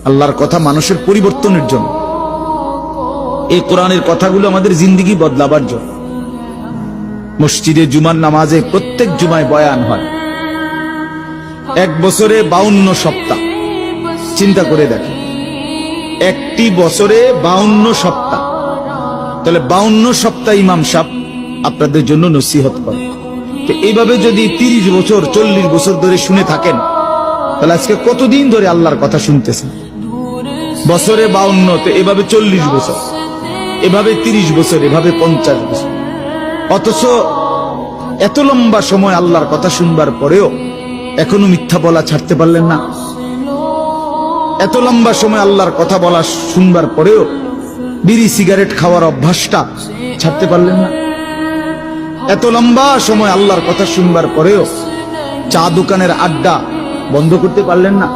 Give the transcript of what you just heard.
আল্লাহর কথা মানুষের পরিবর্তনের জন্য। এই কোরআনের কথাগুলো আমাদের জিন্দেগি বদলাবার জন্য। মসজিদে জুমার নামাজে প্রত্যেক জুমায় বয়ান হয়। এক বছরে 52 সপ্তাহ, চিন্তা করে দেখেন, একটি বছরে 52 সপ্তাহ। তাহলে 52 সপ্তাহ ইমাম সাহেব আপনাদের জন্য নসিহত করে। তো এইভাবে যদি 30 বছর 40 বছর ধরে শুনে থাকেন, তাহলে আজকে কতদিন ধরে আল্লাহর কথা শুনতেছেন? বছরে 52, তো এভাবে 40 বছর, এভাবে 30 বছর, এভাবে 50 বছর। অথচ এত লম্বা সময় আল্লাহর কথা শুনবার পরেও এখনো মিথ্যা বলা ছাড়তে পারলেন না। এত লম্বা সময় আল্লাহর কথা বলা শুনবার পরেও বিড়ি সিগারেট খাওয়ার অভ্যাসটা ছাড়তে পারলেন না। এত লম্বা সময় আল্লাহর কথা শুনবার পরেও চা দোকানের আড্ডা বন্ধ করতে পারলেন না।